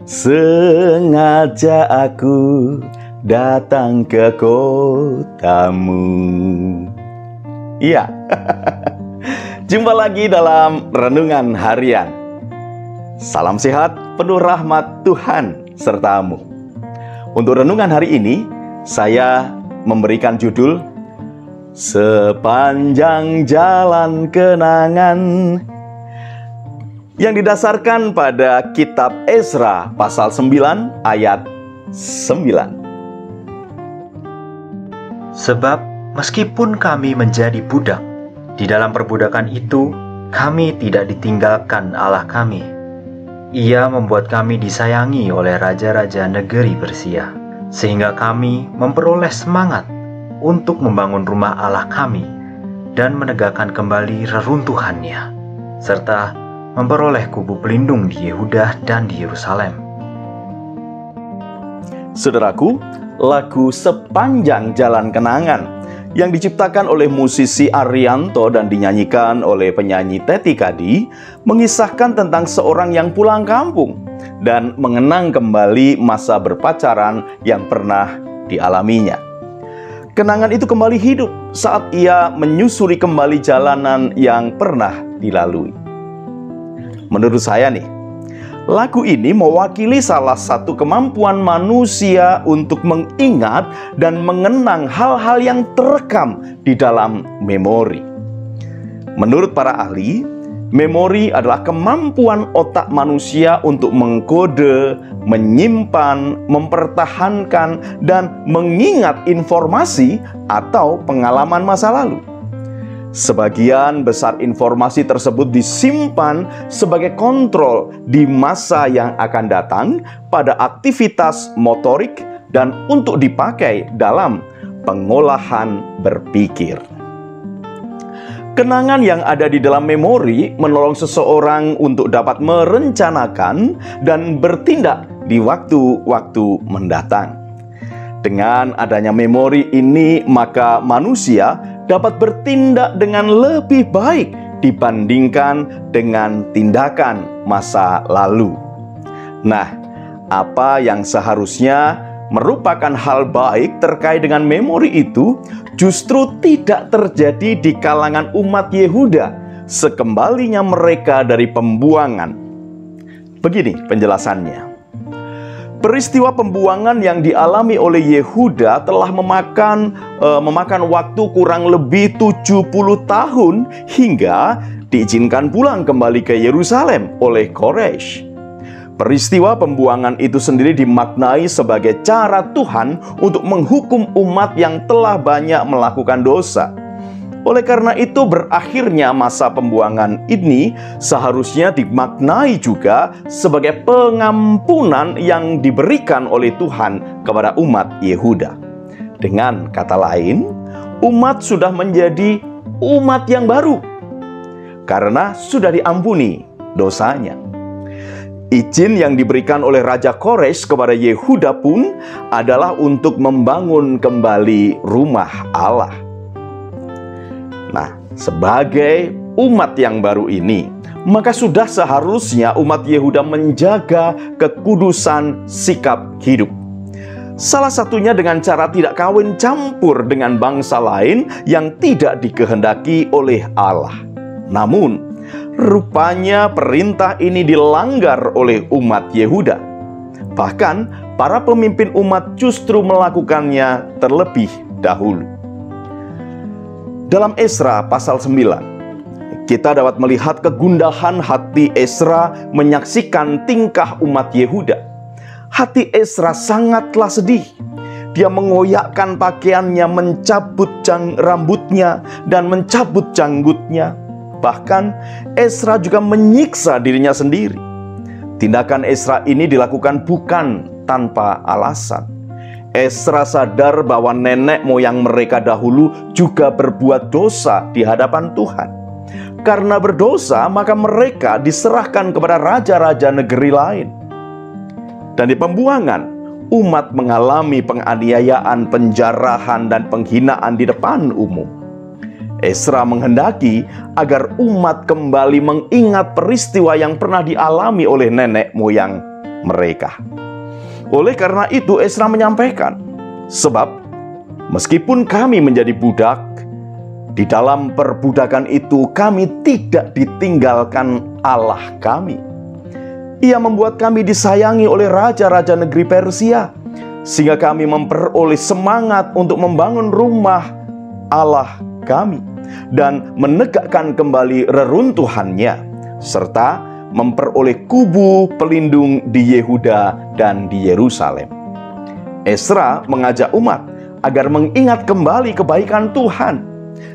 sengaja aku datang ke kotamu. Iya, jumpa lagi dalam Renungan Harian. Salam sehat, penuh rahmat Tuhan sertamu. Untuk renungan hari ini, saya memberikan judul Sepanjang Jalan Kenangan, yang didasarkan pada kitab Ezra pasal 9 ayat 9. Sebab meskipun kami menjadi budak, di dalam perbudakan itu kami tidak ditinggalkan Allah kami. Ia membuat kami disayangi oleh raja-raja negeri Persia, sehingga kami memperoleh semangat untuk membangun rumah Allah kami dan menegakkan kembali reruntuhannya, serta memperoleh kubu pelindung di Yehuda dan di Yerusalem. Saudaraku, lagu Sepanjang Jalan Kenangan yang diciptakan oleh musisi Arianto dan dinyanyikan oleh penyanyi Teti Kadi mengisahkan tentang seorang yang pulang kampung dan mengenang kembali masa berpacaran yang pernah dialaminya. Kenangan itu kembali hidup saat ia menyusuri kembali jalanan yang pernah dilalui. Menurut saya nih, lagu ini mewakili salah satu kemampuan manusia untuk mengingat dan mengenang hal-hal yang terekam di dalam memori. Menurut para ahli, memori adalah kemampuan otak manusia untuk mengkode, menyimpan, mempertahankan, dan mengingat informasi atau pengalaman masa lalu. Sebagian besar informasi tersebut disimpan sebagai kontrol di masa yang akan datang pada aktivitas motorik dan untuk dipakai dalam pengolahan berpikir. Kenangan yang ada di dalam memori menolong seseorang untuk dapat merencanakan dan bertindak di waktu-waktu mendatang. Dengan adanya memori ini, maka manusia dapat bertindak dengan lebih baik dibandingkan dengan tindakan masa lalu. Nah, apa yang seharusnya merupakan hal baik terkait dengan memori itu justru tidak terjadi di kalangan umat Yehuda sekembalinya mereka dari pembuangan. Begini penjelasannya. Peristiwa pembuangan yang dialami oleh Yehuda telah memakan waktu kurang lebih 70 tahun hingga diizinkan pulang kembali ke Yerusalem oleh Koresh. Peristiwa pembuangan itu sendiri dimaknai sebagai cara Tuhan untuk menghukum umat yang telah banyak melakukan dosa. Oleh karena itu, berakhirnya masa pembuangan ini seharusnya dimaknai juga sebagai pengampunan yang diberikan oleh Tuhan kepada umat Yehuda. Dengan kata lain, umat sudah menjadi umat yang baru karena sudah diampuni dosanya. Izin yang diberikan oleh Raja Koresh kepada Yehuda pun adalah untuk membangun kembali rumah Allah. Nah, sebagai umat yang baru ini, maka sudah seharusnya umat Yehuda menjaga kekudusan sikap hidup. Salah satunya dengan cara tidak kawin campur dengan bangsa lain yang tidak dikehendaki oleh Allah. Namun, rupanya perintah ini dilanggar oleh umat Yehuda. Bahkan, para pemimpin umat justru melakukannya terlebih dahulu. Dalam Ezra pasal 9, kita dapat melihat kegundahan hati Ezra menyaksikan tingkah umat Yehuda. Hati Ezra sangatlah sedih. Dia mengoyakkan pakaiannya, mencabut rambutnya, dan mencabut janggutnya. Bahkan Ezra juga menyiksa dirinya sendiri. Tindakan Ezra ini dilakukan bukan tanpa alasan. Ezra sadar bahwa nenek moyang mereka dahulu juga berbuat dosa di hadapan Tuhan. Karena berdosa, maka mereka diserahkan kepada raja-raja negeri lain. Dan di pembuangan, umat mengalami penganiayaan, penjarahan, dan penghinaan di depan umum. Ezra menghendaki agar umat kembali mengingat peristiwa yang pernah dialami oleh nenek moyang mereka. Oleh karena itu Esra menyampaikan, sebab meskipun kami menjadi budak, di dalam perbudakan itu kami tidak ditinggalkan Allah kami. Ia membuat kami disayangi oleh raja-raja negeri Persia, sehingga kami memperoleh semangat untuk membangun rumah Allah kami dan menegakkan kembali reruntuhannya, serta memperoleh kubu pelindung di Yehuda dan di Yerusalem. Esra mengajak umat agar mengingat kembali kebaikan Tuhan,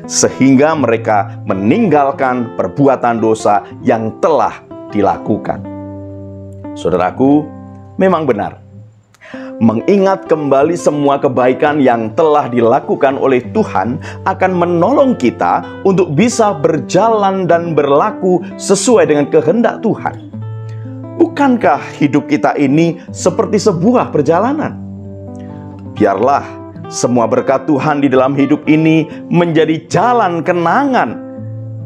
sehingga mereka meninggalkan perbuatan dosa yang telah dilakukan. Saudaraku, memang benar, mengingat kembali semua kebaikan yang telah dilakukan oleh Tuhan akan menolong kita untuk bisa berjalan dan berlaku sesuai dengan kehendak Tuhan. Bukankah hidup kita ini seperti sebuah perjalanan? Biarlah semua berkat Tuhan di dalam hidup ini menjadi jalan kenangan,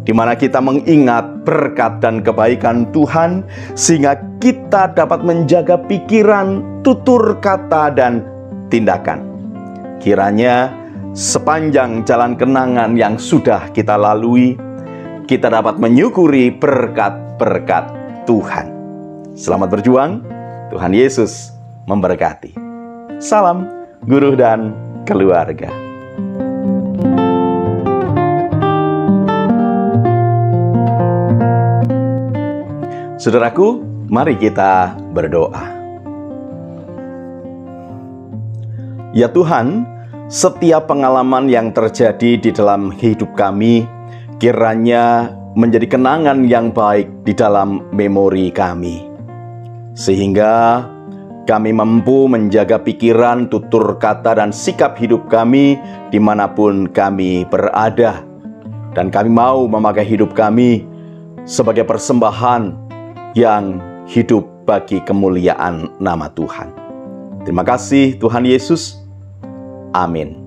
di mana kita mengingat berkat dan kebaikan Tuhan, sehingga kita dapat menjaga pikiran, tutur kata, dan tindakan. Kiranya sepanjang jalan kenangan yang sudah kita lalui, kita dapat menyukuri berkat-berkat Tuhan. Selamat berjuang, Tuhan Yesus memberkati. Salam guru dan keluarga. Saudaraku, mari kita berdoa. Ya Tuhan, setiap pengalaman yang terjadi di dalam hidup kami kiranya menjadi kenangan yang baik di dalam memori kami, sehingga kami mampu menjaga pikiran, tutur kata, dan sikap hidup kami dimanapun kami berada. Dan kami mau memakai hidup kami sebagai persembahan yang hidup bagi kemuliaan nama Tuhan. Terima kasih Tuhan Yesus. Amin.